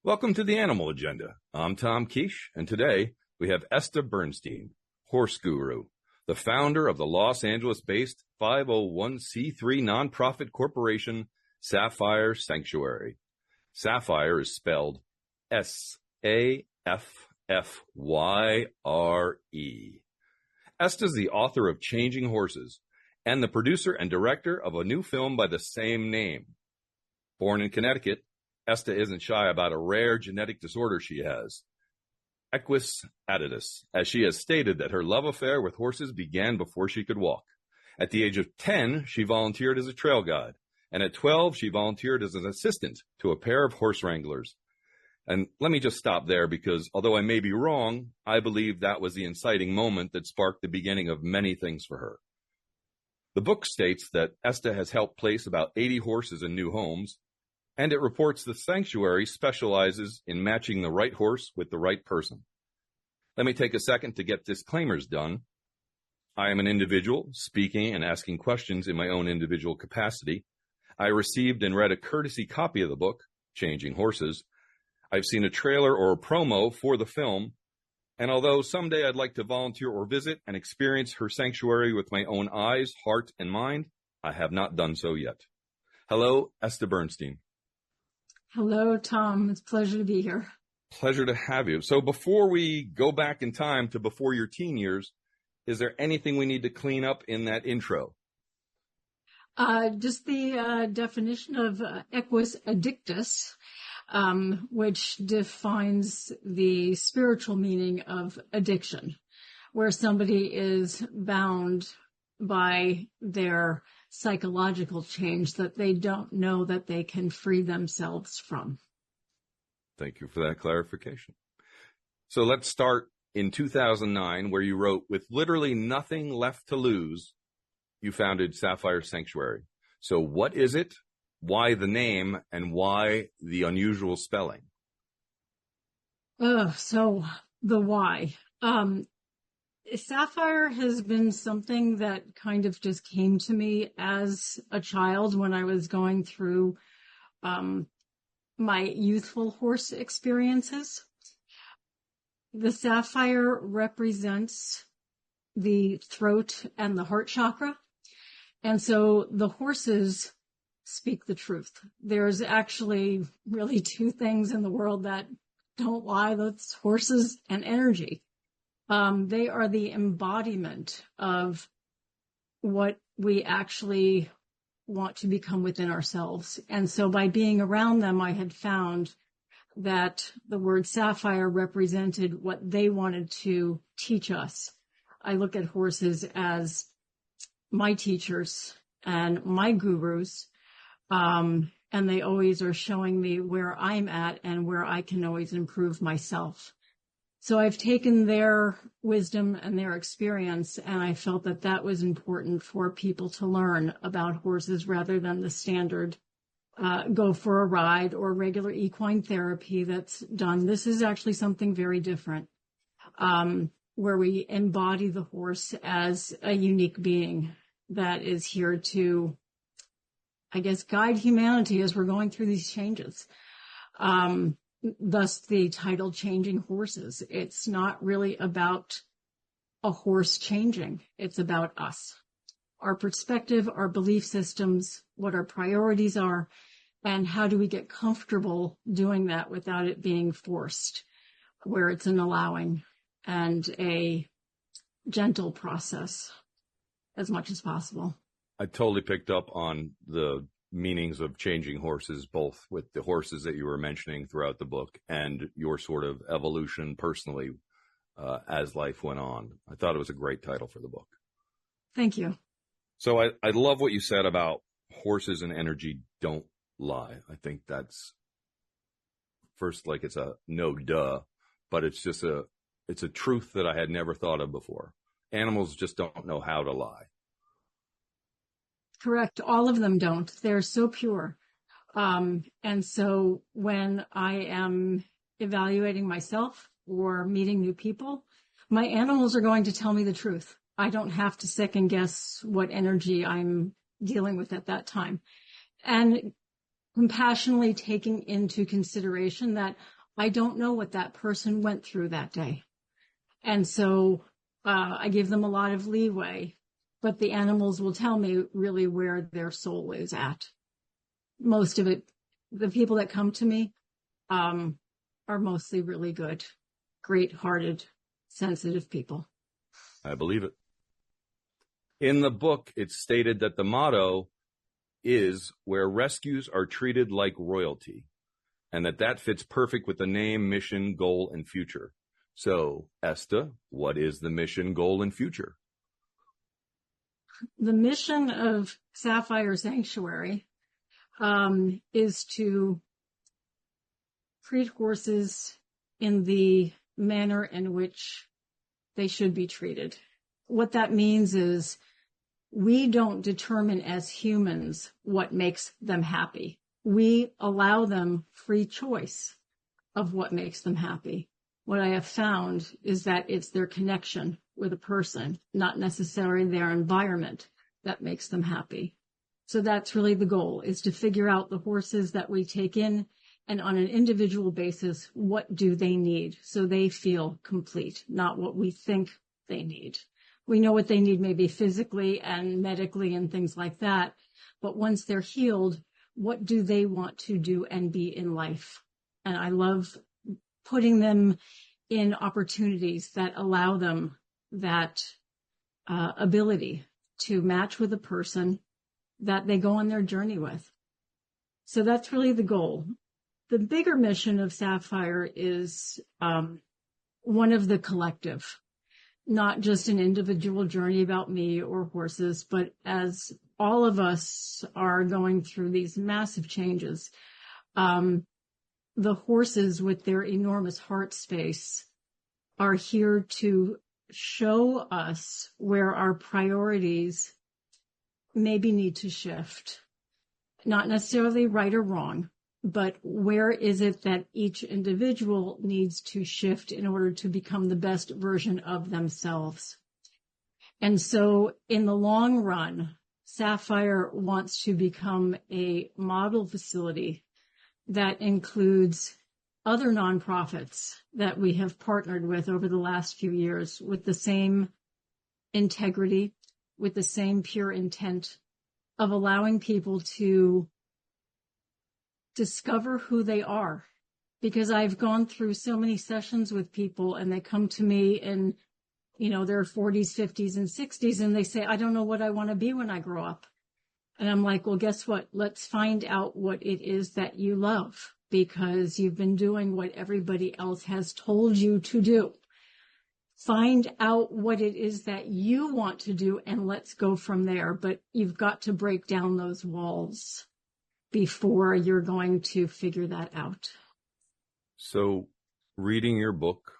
Welcome to the Animal Agenda. I'm Tom Kiesche, and today we have Esta Bernstein, horse guru, the founder of the Los Angeles-based 501c3 nonprofit corporation, Saffyre Sanctuary. Saffyre is spelled S-A-F-F-Y-R-E. Esta is the author of Changing Horses and the producer and director of a new film by the same name. Born in Connecticut, Esta isn't shy about a rare genetic disorder she has, equus aditus, as she has stated that her love affair with horses began before she could walk. At the age of 10, she volunteered as a trail guide, and at 12, she volunteered as an assistant to a pair of horse wranglers. And let me just stop there because, although I may be wrong, I believe that was the inciting moment that sparked the beginning of many things for her. The book states that Esta has helped place about 80 horses in new homes, and it reports the sanctuary specializes in matching the right horse with the right person. Let me take a second to get disclaimers done. I am an individual speaking and asking questions in my own individual capacity. I received and read a courtesy copy of the book, Changing Horses. I've seen a trailer or a promo for the film, and although someday I'd like to volunteer or visit and experience her sanctuary with my own eyes, heart, and mind, I have not done so yet. Hello, Esta Bernstein. Hello, Tom. It's a pleasure to be here. Pleasure to have you. So before we go back in time to before your teen years, is there anything we need to clean up in that intro? Just the definition of equus addictus, which defines the spiritual meaning of addiction, where somebody is bound by their psychological change that they don't know that they can free themselves from. Thank you for that clarification. So let's start in 2009, where you wrote, with literally nothing left to lose, you founded Saffyre Sanctuary. So what is it? Why the name? And why the unusual spelling? So the why. Saffyre has been something that kind of just came to me as a child when I was going through my youthful horse experiences. The sapphire represents the throat and the heart chakra. And so the horses speak the truth. There's actually really two things in the world that don't lie. That's horses and energy. They are the embodiment of what we actually want to become within ourselves. And so by being around them, I had found that the word sapphire represented what they wanted to teach us. I look at horses as my teachers and my gurus, and they always are showing me where I'm at and where I can always improve myself. So I've taken their wisdom and their experience, and I felt that that was important for people to learn about horses rather than the standard go for a ride or regular equine therapy that's done. This is actually something very different, where we embody the horse as a unique being that is here to, I guess, guide humanity as we're going through these changes. Thus the title Changing Horses. It's not really about a horse changing. It's about us, our perspective, our belief systems, what our priorities are, and how do we get comfortable doing that without it being forced, where it's an allowing and a gentle process as much as possible. I totally picked up on the meanings of changing horses, both with the horses that you were mentioning throughout the book and your sort of evolution personally as life went on. I thought it was a great title for the book. Thank you. So I love what you said about horses and energy don't lie. I think that's first, like, it's a no duh, but it's just it's a truth that I had never thought of before. Animals just don't know how to lie. Correct. All of them don't. They're so pure. And so when I am evaluating myself or meeting new people, my animals are going to tell me the truth. I don't have to second guess what energy I'm dealing with at that time. And compassionately taking into consideration that I don't know what that person went through that day. And so I give them a lot of leeway, but the animals will tell me really where their soul is at. Most of it, the people that come to me are mostly really good, great-hearted, sensitive people. I believe it. In the book, it's stated that the motto is where rescues are treated like royalty, and that fits perfect with the name, mission, goal, and future. So, Esta, what is the mission, goal, and future? The mission of Saffyre Sanctuary is to treat horses in the manner in which they should be treated. What that means is we don't determine as humans what makes them happy. We allow them free choice of what makes them happy. What I have found is that it's their connection with a person, not necessarily their environment, that makes them happy. So that's really the goal, is to figure out the horses that we take in, and on an individual basis, what do they need so they feel complete, not what we think they need. We know what they need maybe physically and medically and things like that, but once they're healed, what do they want to do and be in life? And I love putting them in opportunities that allow them that ability to match with a person that they go on their journey with. So that's really the goal. The bigger mission of Saffyre is one of the collective, not just an individual journey about me or horses, but as all of us are going through these massive changes, the horses with their enormous heart space are here to show us where our priorities maybe need to shift. Not necessarily right or wrong, but where is it that each individual needs to shift in order to become the best version of themselves? And so in the long run, Saffyre wants to become a model facility that includes other nonprofits that we have partnered with over the last few years with the same integrity, with the same pure intent of allowing people to discover who they are. Because I've gone through so many sessions with people and they come to me in, their 40s, 50s, and 60s, and they say, I don't know what I want to be when I grow up. And I'm like, well, guess what? Let's find out what it is that you love, because you've been doing what everybody else has told you to do. Find out what it is that you want to do, and let's go from there. But you've got to break down those walls before you're going to figure that out. So, reading your book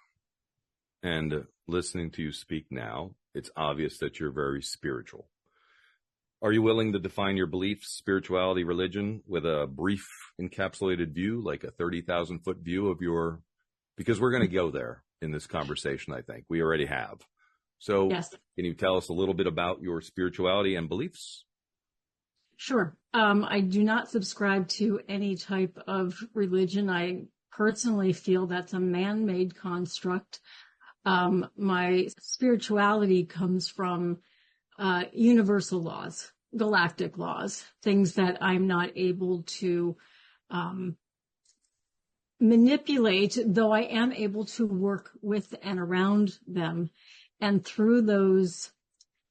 and listening to you speak now, it's obvious that you're very spiritual. Are you willing to define your beliefs, spirituality, religion with a brief encapsulated view, like a 30,000-foot view of your, because we're going to go there in this conversation, I think. We already have. So yes. Can you tell us a little bit about your spirituality and beliefs? Sure. I do not subscribe to any type of religion. I personally feel that's a man-made construct. My spirituality comes from universal laws, galactic laws, things that I'm not able to manipulate, though I am able to work with and around them. And through those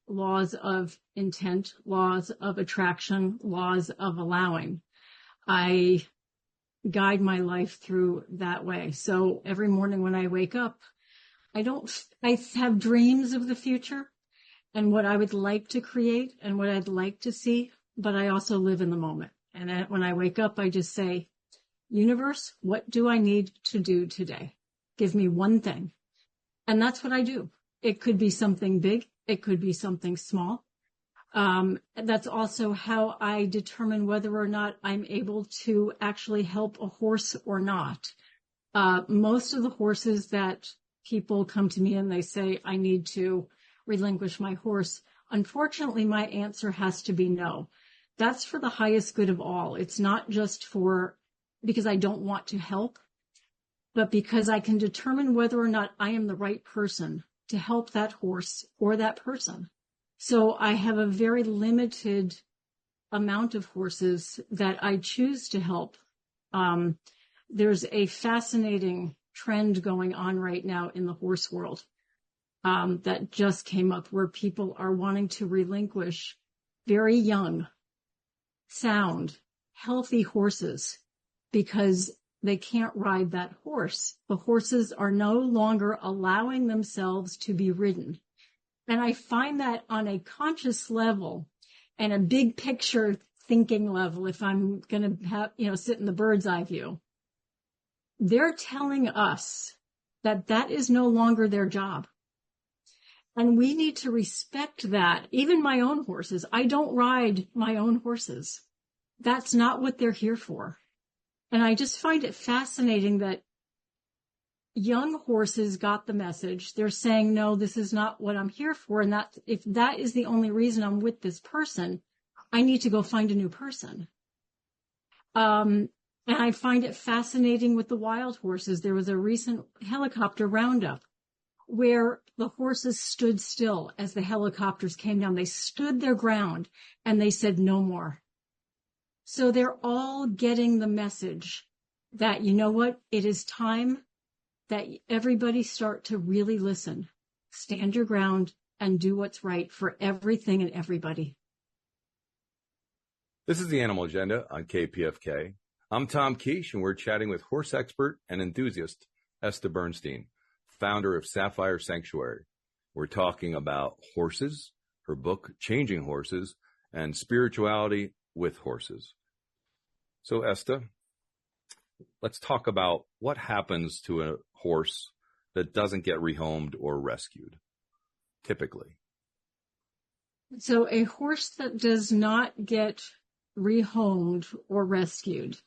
laws of intent, laws of attraction, laws of allowing, I guide my life through that way. So every morning when I wake up, I have dreams of the future and what I would like to create and what I'd like to see, but I also live in the moment. And when I wake up, I just say, universe, what do I need to do today? Give me one thing. And that's what I do. It could be something big. It could be something small. That's also how I determine whether or not I'm able to actually help a horse or not. Most of the horses that people come to me and they say, I need to relinquish my horse. Unfortunately, my answer has to be no. that's for the highest good of all. It's not just because I don't want to help, but because I can determine whether or not I am the right person to help that horse or that person. So I have a very limited amount of horses that I choose to help. There's a fascinating trend going on right now in the horse world that just came up, where people are wanting to relinquish very young, sound, healthy horses because they can't ride that horse. The horses are no longer allowing themselves to be ridden. And I find that on a conscious level and a big picture thinking level, if I'm going to have, sit in the bird's eye view, they're telling us that that is no longer their job. And we need to respect that. Even my own horses, I don't ride my own horses. That's not what they're here for. And I just find it fascinating that young horses got the message. They're saying, no, this is not what I'm here for. And that if that is the only reason I'm with this person, I need to go find a new person. And I find it fascinating with the wild horses. There was a recent helicopter roundup where the horses stood still as the helicopters came down. They stood their ground and they said no more. So they're all getting the message that, you know what, it is time that everybody start to really listen, stand your ground, and do what's right for everything and everybody. This is the Animal Agenda on KPFK. I'm Tom Kiesche, and we're chatting with horse expert and enthusiast Esta Bernstein, founder of Saffyre Sanctuary. We're talking about horses, her book, Changing Horses, and spirituality with horses. So, Esta, let's talk about what happens to a horse that doesn't get rehomed or rescued, typically. So a horse that does not get rehomed or rescued,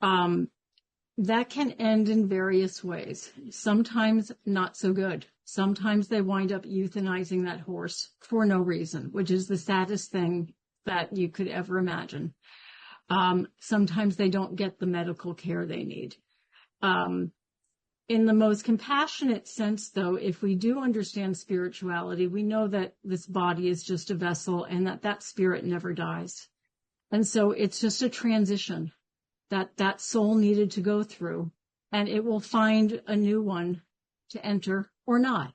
that can end in various ways. Sometimes not so good. Sometimes they wind up euthanizing that horse for no reason, which is the saddest thing that you could ever imagine. Sometimes they don't get the medical care they need. In the most compassionate sense, though, if we do understand spirituality, we know that this body is just a vessel and that spirit never dies. And so it's just a transition that soul needed to go through, and it will find a new one to enter or not.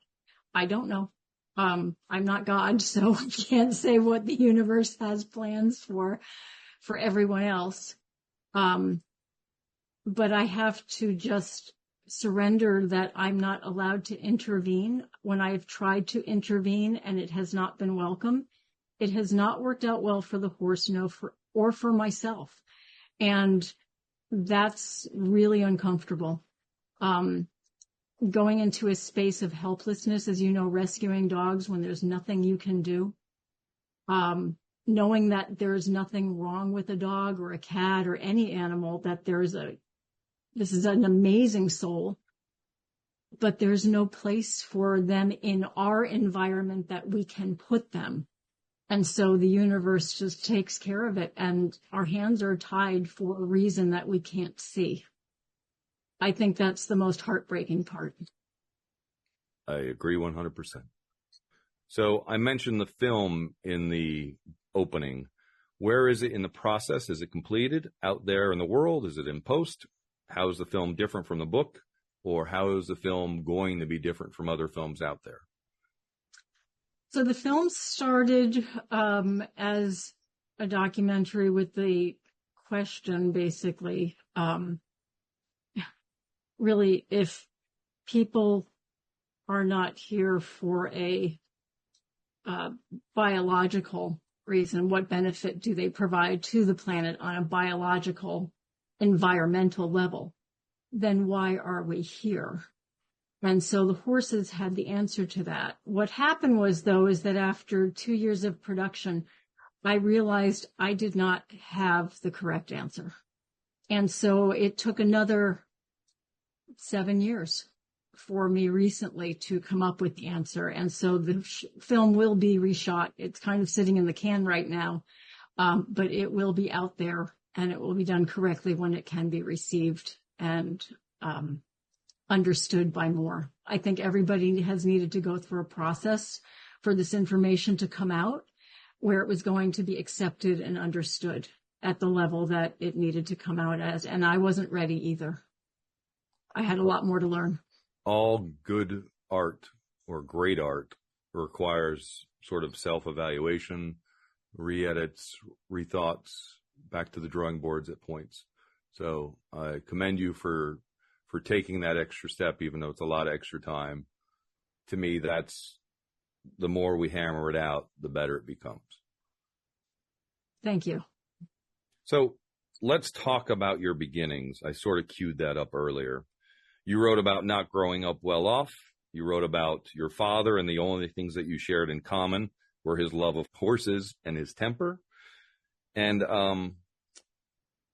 I don't know. I'm not God, so I can't say what the universe has plans for everyone else. But I have to just surrender that I'm not allowed to intervene. When I've tried to intervene and it has not been welcome, it has not worked out well for the horse, or for myself. And that's really uncomfortable. Going into a space of helplessness, as you know, rescuing dogs when there's nothing you can do. Knowing that there's nothing wrong with a dog or a cat or any animal, that this is an amazing soul, but there's no place for them in our environment that we can put them. And so the universe just takes care of it, and our hands are tied for a reason that we can't see. I think that's the most heartbreaking part. I agree 100%. So I mentioned the film in the opening. Where is it in the process? Is it completed out there in the world? Is it in post? How is the film different from the book? Or how is the film going to be different from other films out there? So the film started as a documentary with the question, basically, really, if people are not here for a biological reason, what benefit do they provide to the planet on a biological, environmental level? Then why are we here? And so the horses had the answer to that. What happened was, though, is that after 2 years of production, I realized I did not have the correct answer. And so it took another 7 years for me recently to come up with the answer. And so the film will be reshot. It's kind of sitting in the can right now. but it will be out there, and it will be done correctly when it can be received and understood by more. I think everybody has needed to go through a process for this information to come out where it was going to be accepted and understood at the level that it needed to come out as. And I wasn't ready either. I had a lot more to learn. All good art or great art requires sort of self-evaluation, re-edits, rethoughts, back to the drawing boards at points. So I commend you for taking that extra step, even though it's a lot of extra time. To me, that's the more we hammer it out, the better it becomes. Thank you. So let's talk about your beginnings. I sort of queued that up earlier. You wrote about not growing up well off. You wrote about your father, and the only things that you shared in common were his love of horses and his temper. And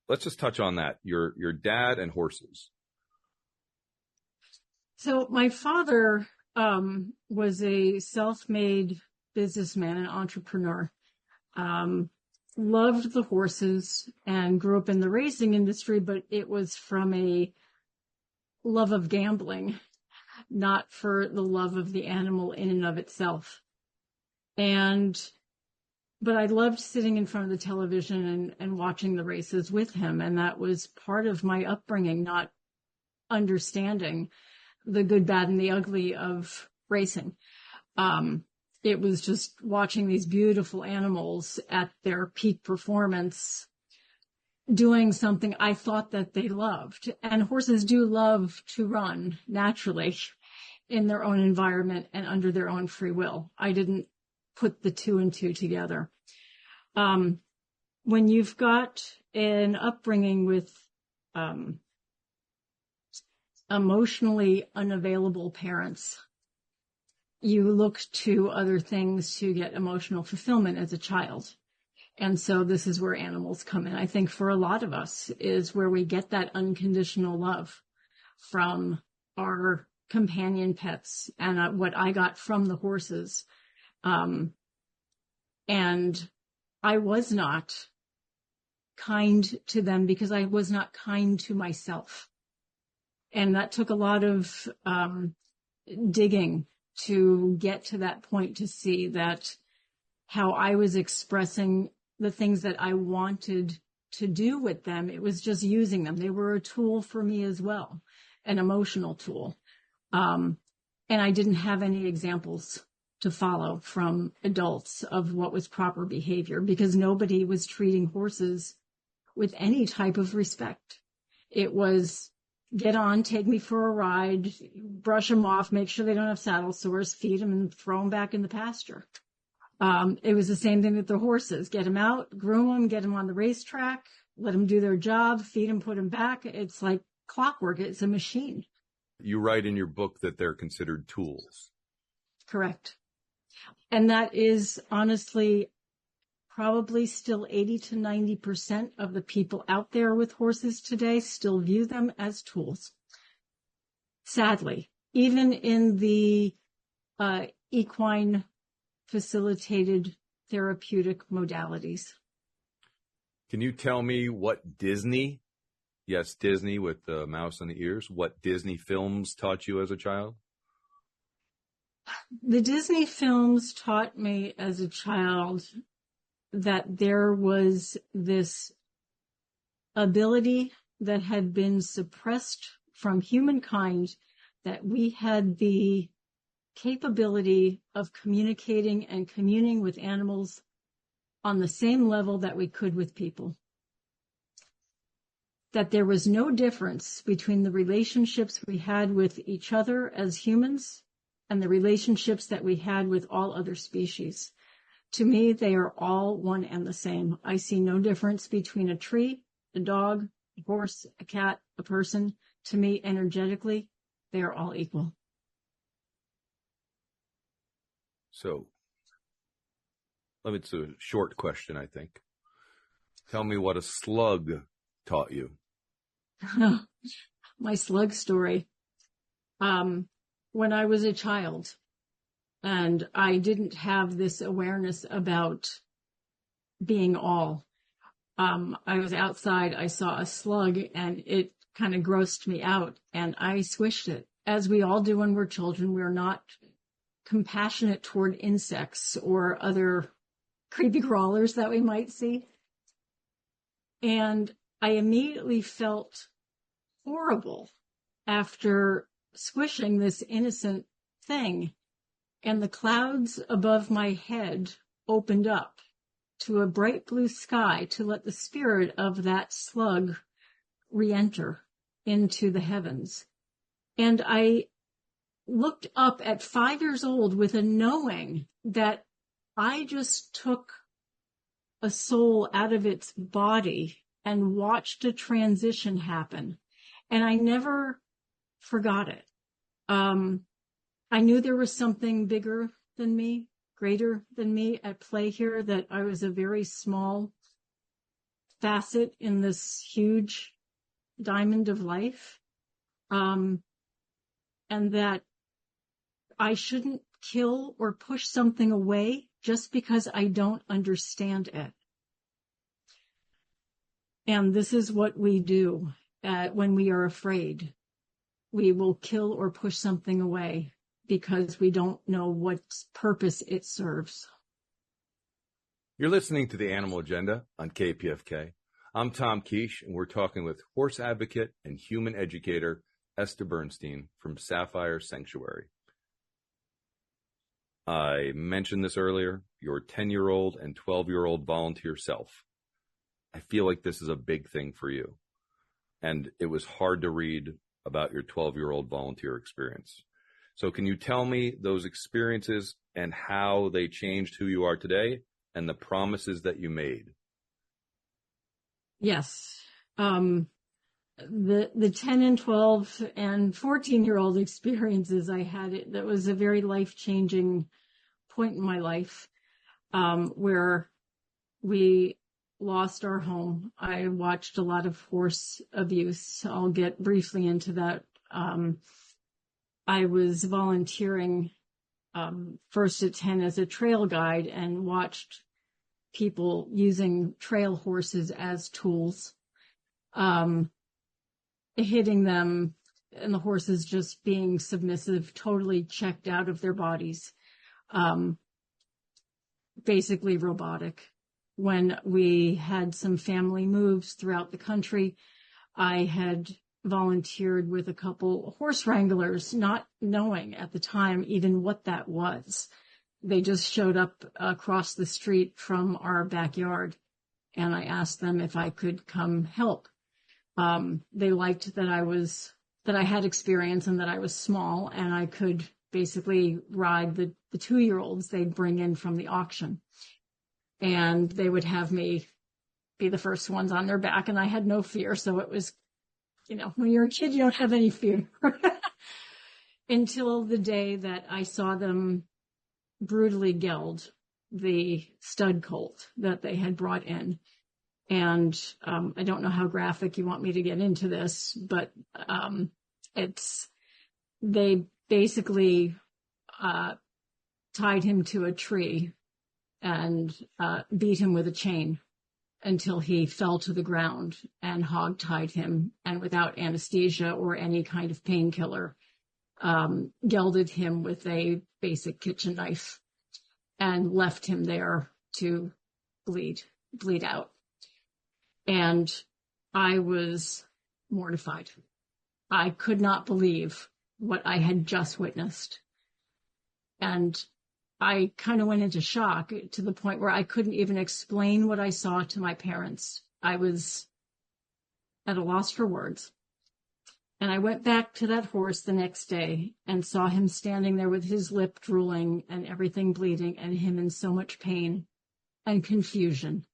let's just touch on that. Your dad and horses. So my father was a self-made businessman and entrepreneur. Loved the horses and grew up in the racing industry, but it was from a love of gambling, not for the love of the animal in and of itself. But I loved sitting in front of the television and watching the races with him. And that was part of my upbringing, not understanding the good, bad, and the ugly of racing. It was just watching these beautiful animals at their peak performance, doing something I thought that they loved. And horses do love to run naturally in their own environment and under their own free will. I didn't put the two and two together. When you've got an upbringing with emotionally unavailable parents, you look to other things to get emotional fulfillment as a child. And so this is where animals come in. I think for a lot of us is where we get that unconditional love from our companion pets, and what I got from the horses. And I was not kind to them because I was not kind to myself. And that took a lot of digging to get to that point, to see that how I was expressing the things that I wanted to do with them, it was just using them. They were a tool for me as well, an emotional tool. And I didn't have any examples to follow from adults of what was proper behavior, because nobody was treating horses with any type of respect. It was, get on, take me for a ride, brush them off, make sure they don't have saddle sores, feed them, and throw them back in the pasture. It was the same thing with the horses. Get them out, groom them, get them on the racetrack, let them do their job, feed them, put them back. It's like clockwork. It's a machine. You write in your book that they're considered tools. Correct. And that is honestly probably still 80 to 90% of the people out there with horses today still view them as tools. Sadly, even in the equine facilitated therapeutic modalities. Can you tell me what Disney, yes, Disney with the mouse and the ears, what Disney films taught you as a child? The Disney films taught me as a child that there was this ability that had been suppressed from humankind, that we had the capability of communicating and communing with animals on the same level that we could with people. That there was no difference between the relationships we had with each other as humans and the relationships that we had with all other species. To me, they are all one and the same. I see no difference between a tree, a dog, a horse, a cat, a person. To me, energetically, they are all equal. So, it's a short question, I think. Tell me what a slug taught you. My slug story. When I was a child, and I didn't have this awareness about being all. I was outside, I saw a slug, and it kind of grossed me out, and I squished it. As we all do when we're children, we're not compassionate toward insects or other creepy crawlers that we might see. And I immediately felt horrible after squishing this innocent thing. And the clouds above my head opened up to a bright blue sky to let the spirit of that slug re-enter into the heavens. And I looked up at 5 years old with a knowing that I just took a soul out of its body and watched a transition happen. And I never forgot it. I knew there was something bigger than me, greater than me at play here, that I was a very small facet in this huge diamond of life. And that I shouldn't kill or push something away just because I don't understand it. And this is what we do when we are afraid. We will kill or push something away because we don't know what purpose it serves. You're listening to The Animal Agenda on KPFK. I'm Tom Kiesche, and we're talking with horse advocate and human educator Esta Bernstein from Saffyre Sanctuary. I mentioned this earlier, your 10-year-old and 12-year-old volunteer self. I feel like this is a big thing for you. And it was hard to read about your 12-year-old volunteer experience. So can you tell me those experiences and how they changed who you are today and the promises that you made? Yes. The 10 and 12 and 14-year-old experiences I had, that was a very life-changing point in my life, where we lost our home. I watched a lot of horse abuse. I'll get briefly into that. I was volunteering first at 10 as a trail guide and watched people using trail horses as tools, hitting them, and the horses just being submissive, totally checked out of their bodies, basically robotic. When we had some family moves throughout the country, I had volunteered with a couple horse wranglers, not knowing at the time even what that was. They just showed up across the street from our backyard, and I asked them if I could come help. They liked that I had experience and that I was small, and I could basically ride the 2-year-olds they'd bring in from the auction. And they would have me be the first ones on their back, and I had no fear. So it was, when you're a kid, you don't have any fear. Until the day that I saw them brutally geld the stud colt that they had brought in. And I don't know how graphic you want me to get into this, but they basically tied him to a tree and beat him with a chain until he fell to the ground, and hog-tied him, and without anesthesia or any kind of painkiller, gelded him with a basic kitchen knife and left him there to bleed out. And I was mortified. I could not believe what I had just witnessed. And I kind of went into shock to the point where I couldn't even explain what I saw to my parents. I was at a loss for words. And I went back to that horse the next day and saw him standing there with his lip drooling and everything bleeding, and him in so much pain and confusion,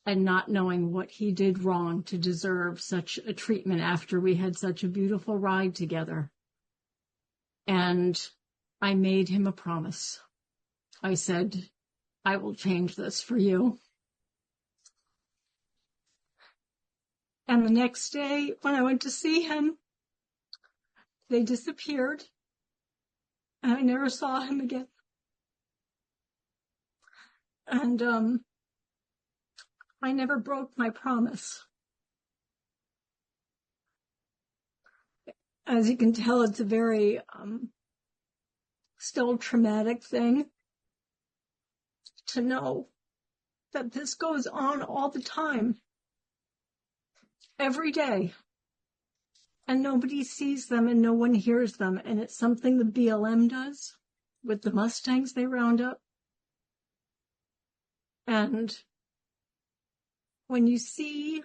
and not knowing what he did wrong to deserve such a treatment after we had such a beautiful ride together. And I made him a promise. I said, I will change this for you. And the next day, when I went to see him, they disappeared, and I never saw him again. And I never broke my promise. As you can tell, it's a very still traumatic thing to know that this goes on all the time, every day, and nobody sees them and no one hears them. And it's something the BLM does with the Mustangs they round up. And when you see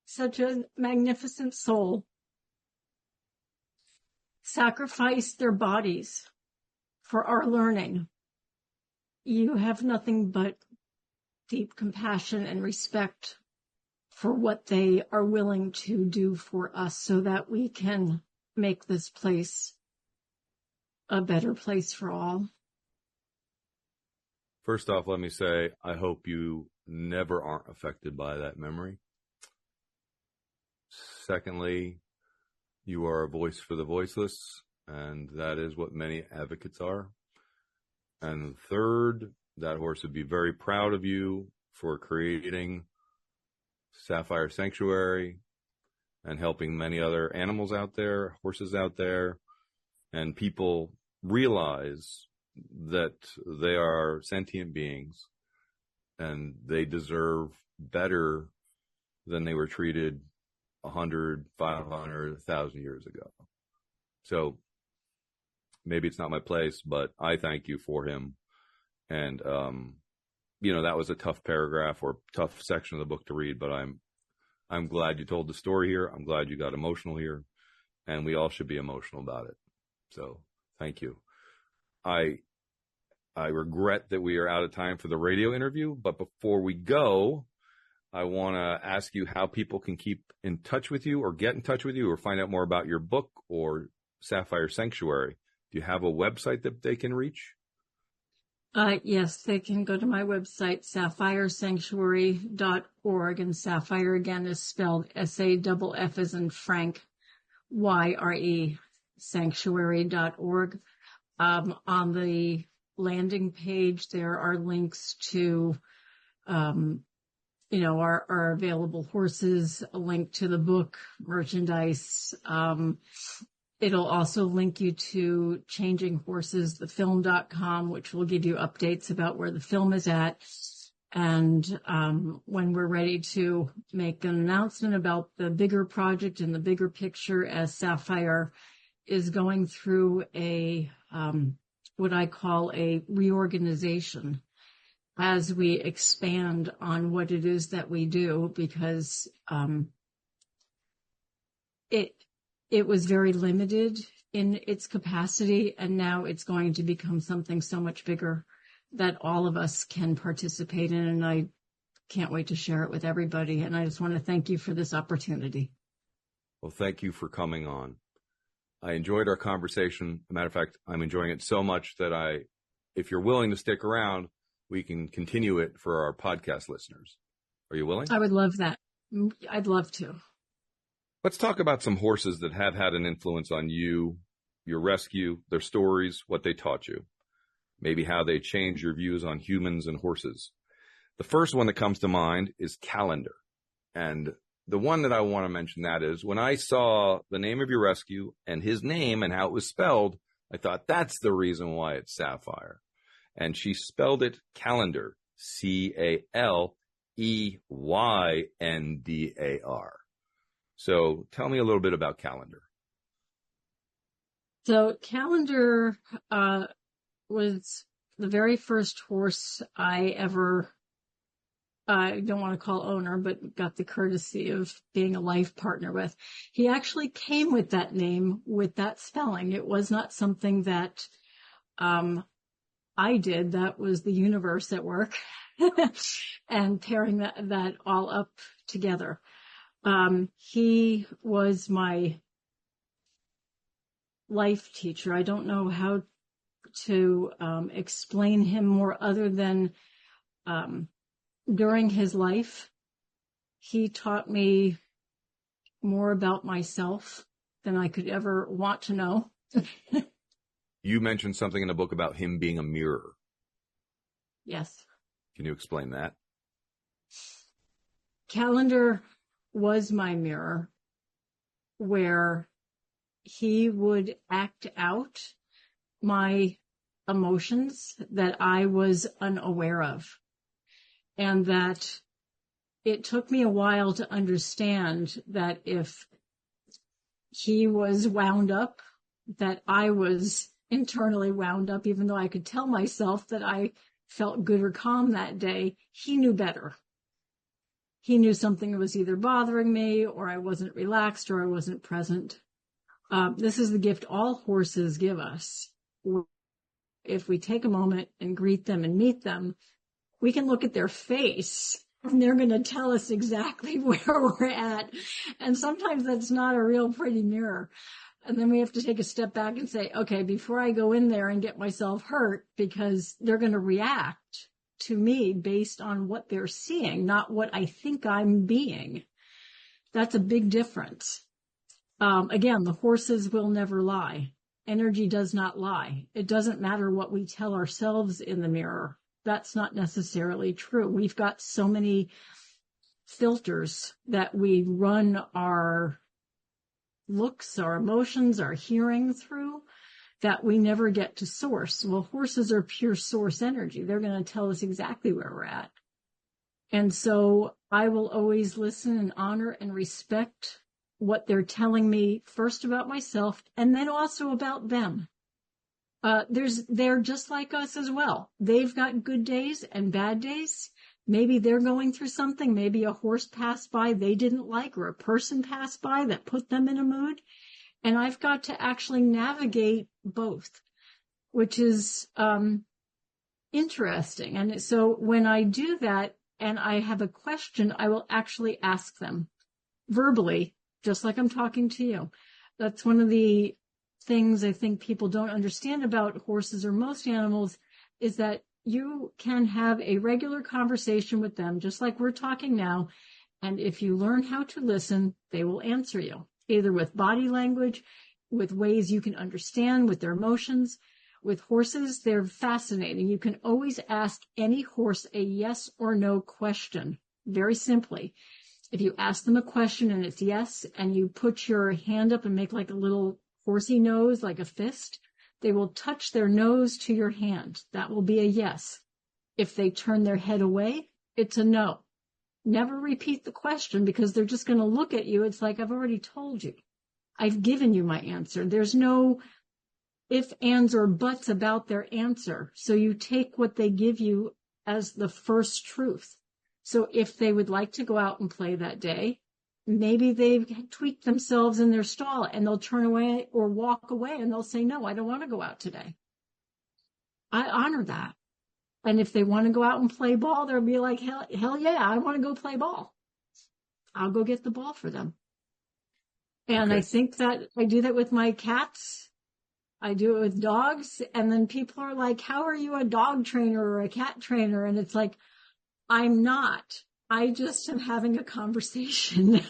such a magnificent soul sacrifice their bodies for our learning, you have nothing but deep compassion and respect for what they are willing to do for us so that we can make this place a better place for all. First off, let me say, I hope you never aren't affected by that memory. Secondly, you are a voice for the voiceless, and that is what many advocates are. And third, that horse would be very proud of you for creating Saffyre Sanctuary and helping many other animals out there, horses out there, and people realize that they are sentient beings and they deserve better than they were treated 100, 500, 1,000 years ago. So maybe it's not my place, but I thank you for him. And, that was a tough paragraph or tough section of the book to read, but I'm glad you told the story here. I'm glad you got emotional here, and we all should be emotional about it. So thank you. I regret that we are out of time for the radio interview, but before we go, I want to ask you how people can keep in touch with you or get in touch with you or find out more about your book or Saffyre Sanctuary. Do you have a website that they can reach? Yes, they can go to my website, sapphiresanctuary.org, and Saffyre again is spelled S-A-F-F as in Frank, Y-R-E, sanctuary.org. On the landing page, there are links to, our available horses, a link to the book, merchandise. It'll also link you to Changing Horses, thefilm.com, which will give you updates about where the film is at. And when we're ready to make an announcement about the bigger project and the bigger picture, as Saffyre is going through a what I call a reorganization as we expand on what it is that we do, because it was very limited in its capacity, and now it's going to become something so much bigger that all of us can participate in, and I can't wait to share it with everybody. And I just want to thank you for this opportunity. Well, thank you for coming on. I enjoyed our conversation. As a matter of fact, I'm enjoying it so much that if you're willing to stick around, we can continue it for our podcast listeners. Are you willing? I would love that. I'd love to. Let's talk about some horses that have had an influence on you, your rescue, their stories, what they taught you, maybe how they changed your views on humans and horses. The first one that comes to mind is Calendar. And the one that I want to mention that is when I saw the name of your rescue and his name and how it was spelled, I thought that's the reason why it's Saffyre. And she spelled it Calendar, Caeyyndar. So tell me a little bit about Calendar. So Calendar was the very first horse I ever, I don't want to call owner, but got the courtesy of being a life partner with. He actually came with that name, with that spelling. It was not something that I did. That was the universe at work and pairing that all up together. He was my life teacher. I don't know how to explain him more other than during his life, he taught me more about myself than I could ever want to know. You mentioned something in the book about him being a mirror. Yes. Can you explain that? Calendar was my mirror, where he would act out my emotions that I was unaware of, and that it took me a while to understand that if he was wound up, that I was internally wound up, even though I could tell myself that I felt good or calm that day. He knew better. He knew something was either bothering me, or I wasn't relaxed, or I wasn't present. This is the gift all horses give us. If we take a moment and greet them and meet them, we can look at their face and they're going to tell us exactly where we're at. And sometimes that's not a real pretty mirror. And then we have to take a step back and say, okay, before I go in there and get myself hurt, because they're going to react to me based on what they're seeing, not what I think I'm being. That's a big difference. Again, the horses will never lie. Energy does not lie. It doesn't matter what we tell ourselves in the mirror. That's not necessarily true. We've got so many filters that we run our looks, our emotions, our hearing through, that we never get to source. Well, horses are pure source energy. They're going to tell us exactly where we're at. And so I will always listen and honor and respect what they're telling me, first about myself and then also about them. They're just like us as well. They've got good days and bad days. Maybe they're going through something. Maybe a horse passed by they didn't like, or a person passed by that put them in a mood. And I've got to actually navigate both, which is interesting. And so when I do that and I have a question, I will actually ask them verbally, just like I'm talking to you. That's one of the things I think people don't understand about horses or most animals, is that you can have a regular conversation with them, just like we're talking now. And if you learn how to listen, they will answer you, either with body language, with ways you can understand, with their emotions. With horses, they're fascinating. You can always ask any horse a yes or no question, very simply. If you ask them a question and it's yes, and you put your hand up and make like a little horsey nose, like a fist, they will touch their nose to your hand. That will be a yes. If they turn their head away, it's a no. Never repeat the question, because they're just going to look at you. It's like, I've already told you. I've given you my answer. There's no if, ands, or buts about their answer. So you take what they give you as the first truth. So if they would like to go out and play that day, maybe they've tweaked themselves in their stall and they'll turn away or walk away and they'll say, no, I don't want to go out today. I honor that. And if they want to go out and play ball, they'll be like, hell yeah, I want to go play ball. I'll go get the ball for them. And okay. I think that I do that with my cats. I do it with dogs. And then people are like, how are you a dog trainer or a cat trainer? And it's like, I'm not. I just am having a conversation.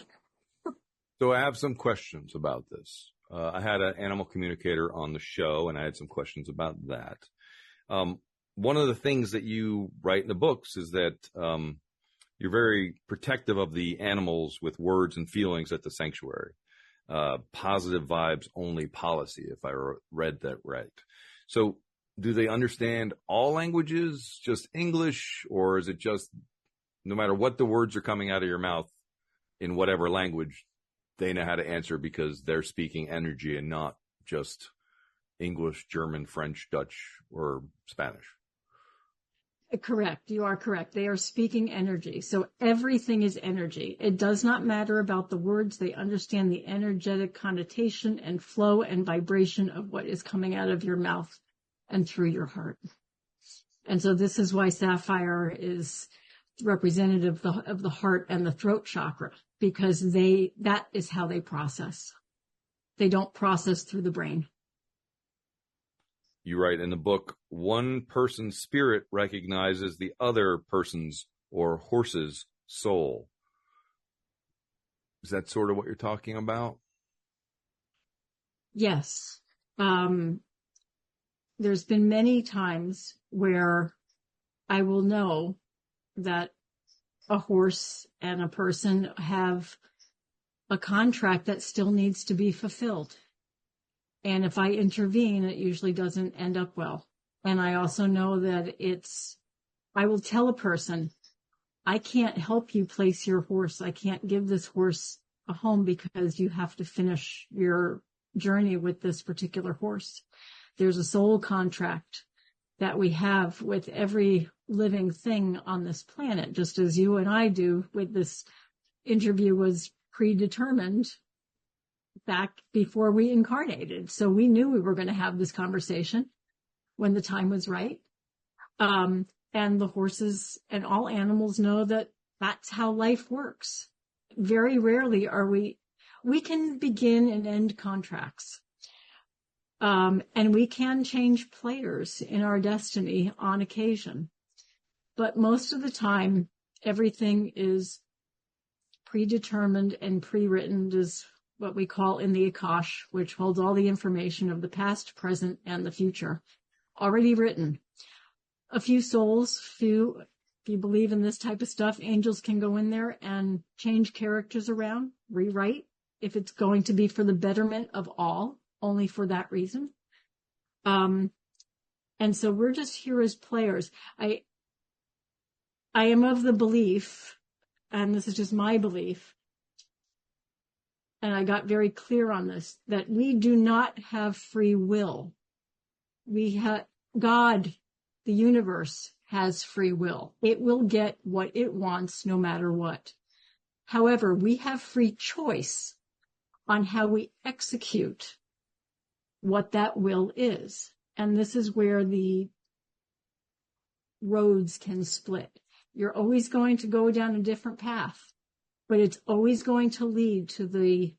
So I have some questions about this. I had an animal communicator on the show, and I had some questions about that. One of the things that you write in the books is that you're very protective of the animals with words and feelings at the sanctuary. Positive vibes only policy, if I read that right. So do they understand all languages, just English, or is it just no matter what the words are coming out of your mouth in whatever language, they know how to answer because they're speaking energy and not just English, German, French, Dutch, or Spanish? Correct. You are correct. They are speaking energy. So everything is energy. It does not matter about the words. They understand the energetic connotation and flow and vibration of what is coming out of your mouth and through your heart. And so this is why Saffyre is representative of the heart and the throat chakra, because that is how they process. They don't process through the brain. You write in the book, one person's spirit recognizes the other person's or horse's soul. Is that sort of what you're talking about? Yes. There's been many times where I will know that a horse and a person have a contract that still needs to be fulfilled. And if I intervene, it usually doesn't end up well. And I also know that I will tell a person, I can't help you place your horse. I can't give this horse a home because you have to finish your journey with this particular horse. There's a soul contract that we have with every living thing on this planet, just as you and I do. With this interview was predetermined back before we incarnated. So we knew we were going to have this conversation when the time was right. And the horses and all animals know that that's how life works. Very rarely are we can begin and end contracts. And we can change players in our destiny on occasion. But most of the time, everything is predetermined and pre-written, is what we call in the Akash, which holds all the information of the past, present, and the future, already written. A few souls, if you believe in this type of stuff, angels can go in there and change characters around, rewrite, if it's going to be for the betterment of all, only for that reason. And so we're just here as players. I am of the belief, and this is just my belief, and I got very clear on this, that we do not have free will. God, the universe, has free will. It will get what it wants no matter what. However, we have free choice on how we execute what that will is. And this is where the roads can split. You're always going to go down a different path, but it's always going to lead to the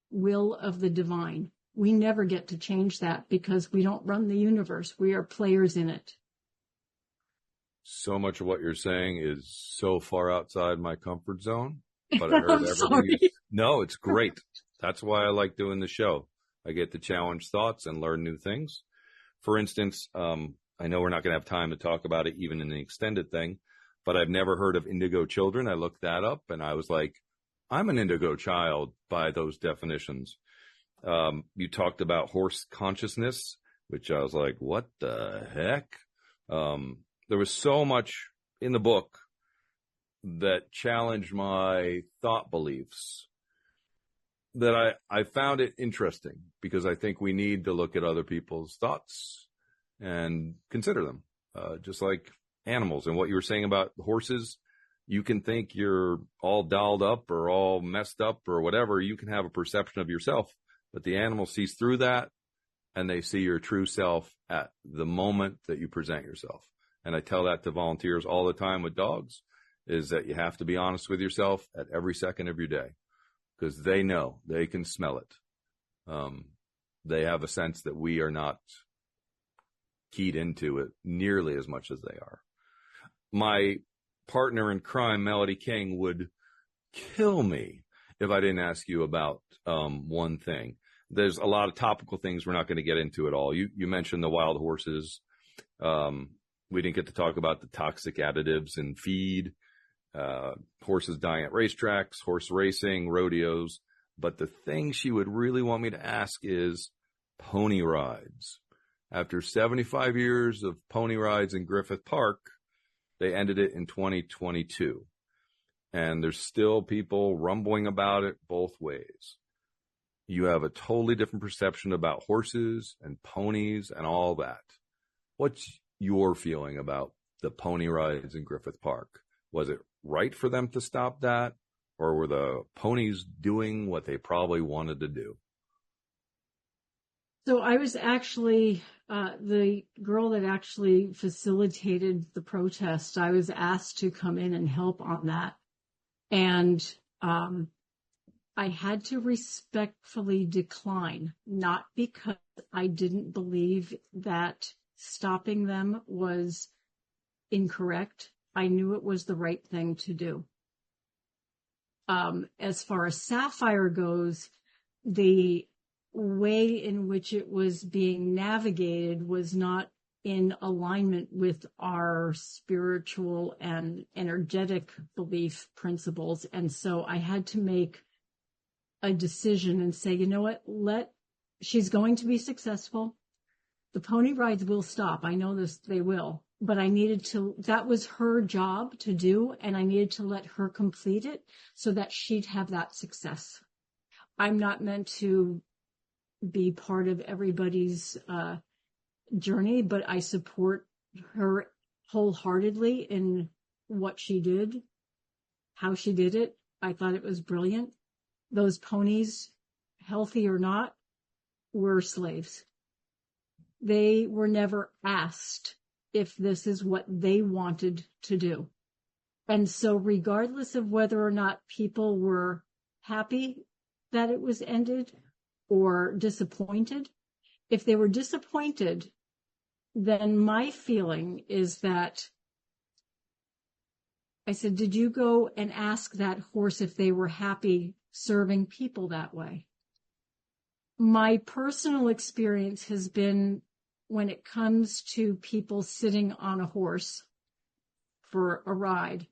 will of the divine. We never get to change that because we don't run the universe. We are players in it. So much of what you're saying is so far outside my comfort zone, but I heard I'm sorry. No, it's great. That's why I like doing the show. I get to challenge thoughts and learn new things. For instance, I know we're not going to have time to talk about it even in an extended thing, but I've never heard of indigo children. I looked that up and I was like, I'm an indigo child by those definitions. You talked about horse consciousness, which I was like, what the heck? There was so much in the book that challenged my thought beliefs that I found it interesting, because I think we need to look at other people's thoughts and consider them, just like animals. And what you were saying about horses, you can think you're all dolled up or all messed up or whatever. You can have a perception of yourself, but the animal sees through that and they see your true self at the moment that you present yourself. And I tell that to volunteers all the time with dogs, is that you have to be honest with yourself at every second of your day, because they know, they can smell it. They have a sense that we are not keyed into it nearly as much as they are. My partner in crime, Melody King, would kill me if I didn't ask you about one thing. There's a lot of topical things we're not going to get into at all. You mentioned the wild horses. We didn't get to talk about the toxic additives in feed, horses dying at racetracks, horse racing, rodeos. But the thing she would really want me to ask is pony rides. After 75 years of pony rides in Griffith Park, they ended it in 2022. And there's still people rumbling about it both ways. You have a totally different perception about horses and ponies and all that. What's your feeling about the pony rides in Griffith Park? Was it right for them to stop that, or were the ponies doing what they probably wanted to do? So I was actually the girl that actually facilitated the protest. I was asked to come in and help on that. And I had to respectfully decline, not because I didn't believe that stopping them was incorrect. I knew it was the right thing to do. As far as Saffyre goes, the way in which it was being navigated was not in alignment with our spiritual and energetic belief principles. And so I had to make a decision and say, you know what, she's going to be successful. The pony rides will stop. I know this, they will, but that was her job to do. And I needed to let her complete it so that she'd have that success. I'm not meant to be part of everybody's, journey, but I support her wholeheartedly in what she did, how she did it. I thought it was brilliant. Those ponies, healthy or not, were slaves. They were never asked if this is what they wanted to do. And so regardless of whether or not people were happy that it was ended or disappointed, if they were disappointed, then my feeling is that I said, did you go and ask that horse if they were happy serving people that way? My personal experience has been when it comes to people sitting on a horse for a ride,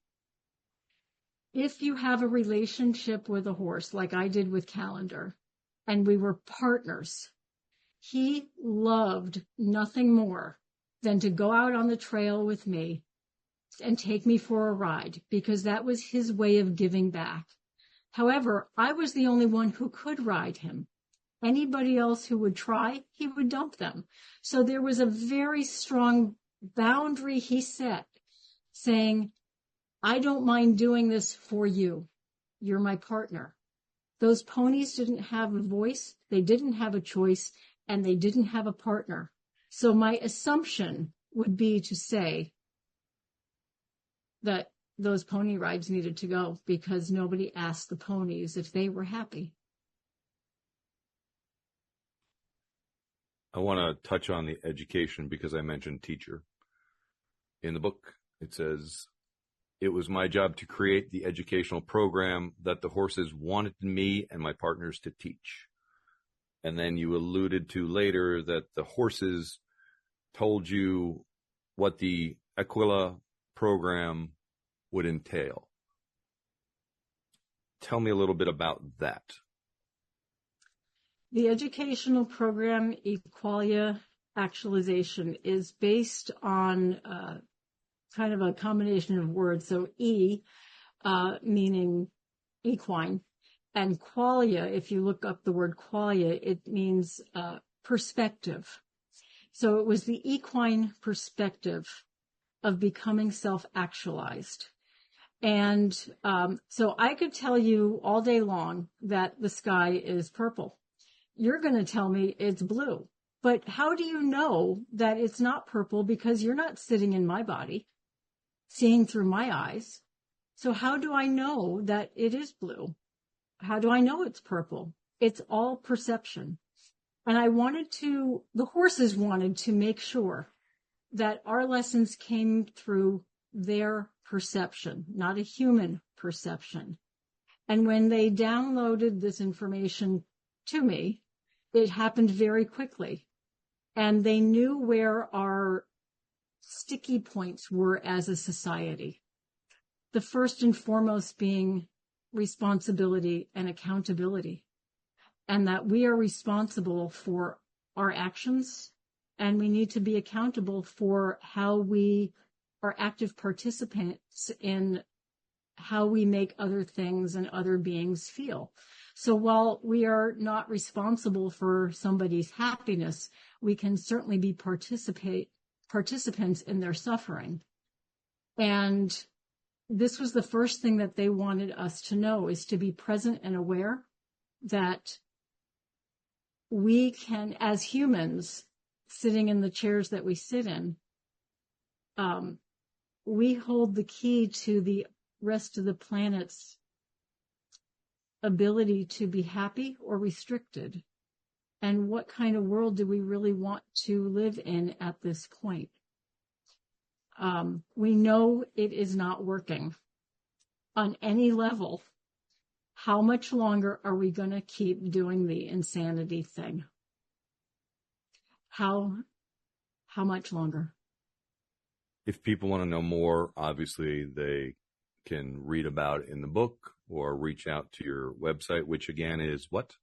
if you have a relationship with a horse, like I did with Calendar, and we were partners, he loved nothing more than to go out on the trail with me and take me for a ride, because that was his way of giving back. However, I was the only one who could ride him. Anybody else who would try, he would dump them. So there was a very strong boundary he set, saying, I don't mind doing this for you. You're my partner. Those ponies didn't have a voice, they didn't have a choice, and they didn't have a partner. So my assumption would be to say that those pony rides needed to go because nobody asked the ponies if they were happy. I want to touch on the education because I mentioned teacher. In the book, it says, it was my job to create the educational program that the horses wanted me and my partners to teach. And then you alluded to later that the horses told you what the Aquila program would entail. Tell me a little bit about that. The educational program, Equalia Actualization, is based on kind of a combination of words. So E, meaning equine, and qualia, if you look up the word qualia, it means perspective. So it was the equine perspective of becoming self-actualized. And so I could tell you all day long that the sky is purple. You're going to tell me it's blue. But how do you know that it's not purple? Because you're not sitting in my body, seeing through my eyes. So how do I know that it is blue? How do I know it's purple? It's all perception. And the horses wanted to make sure that our lessons came through their perception, not a human perception. And when they downloaded this information to me, it happened very quickly. And they knew where our sticky points were as a society. The first and foremost being responsibility and accountability. And that we are responsible for our actions, and we need to be accountable for how we are active participants in how we make other things and other beings feel. So while we are not responsible for somebody's happiness, we can certainly be participants in their suffering. And this was the first thing that they wanted us to know, is to be present and aware that we can, as humans, sitting in the chairs that we sit in, we hold the key to the rest of the planet's ability to be happy or restricted. And what kind of world do we really want to live in at this point? We know it is not working on any level. How much longer are we going to keep doing the insanity thing? How how much longer? If people want to know more, obviously they can read about it in the book or reach out to your website, which again is what?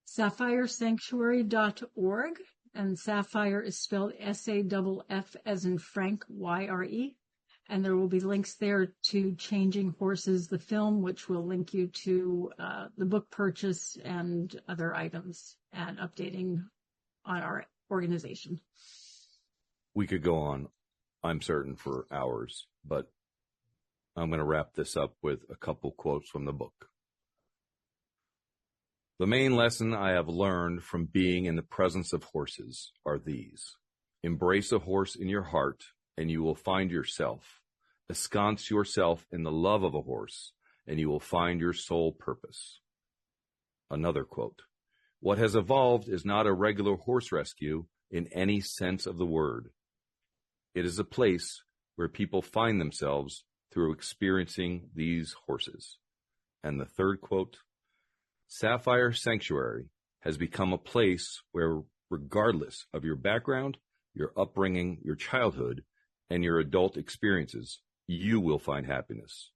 SaffyreSanctuary.org, and Saffyre is spelled S-A-F-F as in Frank, Y-R-E. And there will be links there to Changing Horses, the film, which will link you to the book purchase and other items and updating on our organization. We could go on, I'm certain, for hours, but I'm going to wrap this up with a couple quotes from the book. The main lesson I have learned from being in the presence of horses are these. Embrace a horse in your heart, and you will find yourself. Ensconce yourself in the love of a horse, and you will find your sole purpose. Another quote. What has evolved is not a regular horse rescue in any sense of the word. It is a place where people find themselves through experiencing these horses. And the third quote, Saffyre Sanctuary has become a place where, regardless of your background, your upbringing, your childhood, and your adult experiences, you will find happiness.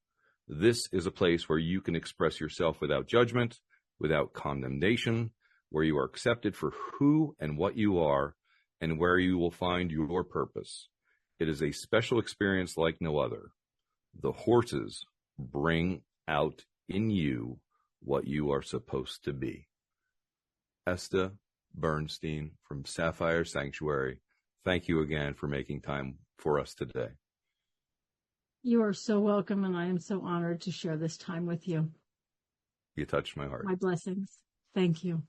This is a place where you can express yourself without judgment, without condemnation, where you are accepted for who and what you are, and where you will find your purpose. It is a special experience like no other. The horses bring out in you what you are supposed to be. Esta Bernstein from Saffyre Sanctuary, thank you again for making time for us today. You are so welcome, and I am so honored to share this time with you. You touched my heart. My blessings. Thank you.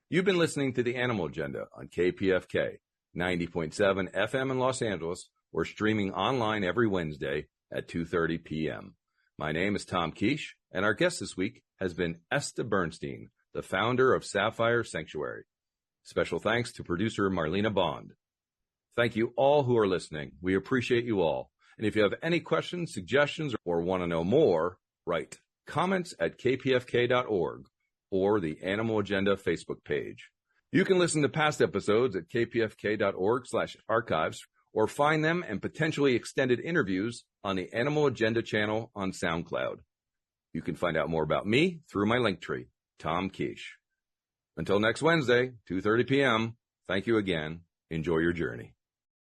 You've been listening to The Animal Agenda on KPFK, 90.7 FM in Los Angeles, or streaming online every Wednesday at 2:30 p.m. My name is Tom Kiesche, and our guest this week has been Esta Bernstein, the founder of Saffyre Sanctuary. Special thanks to producer Marlena Bond. Thank you all who are listening. We appreciate you all. And if you have any questions, suggestions, or want to know more, write comments at kpfk.org or the Animal Agenda Facebook page. You can listen to past episodes at kpfk.org/archives or find them and potentially extended interviews on the Animal Agenda channel on SoundCloud. You can find out more about me through my link tree, Tom Kiesche. Until next Wednesday, 2:30 p.m., thank you again. Enjoy your journey.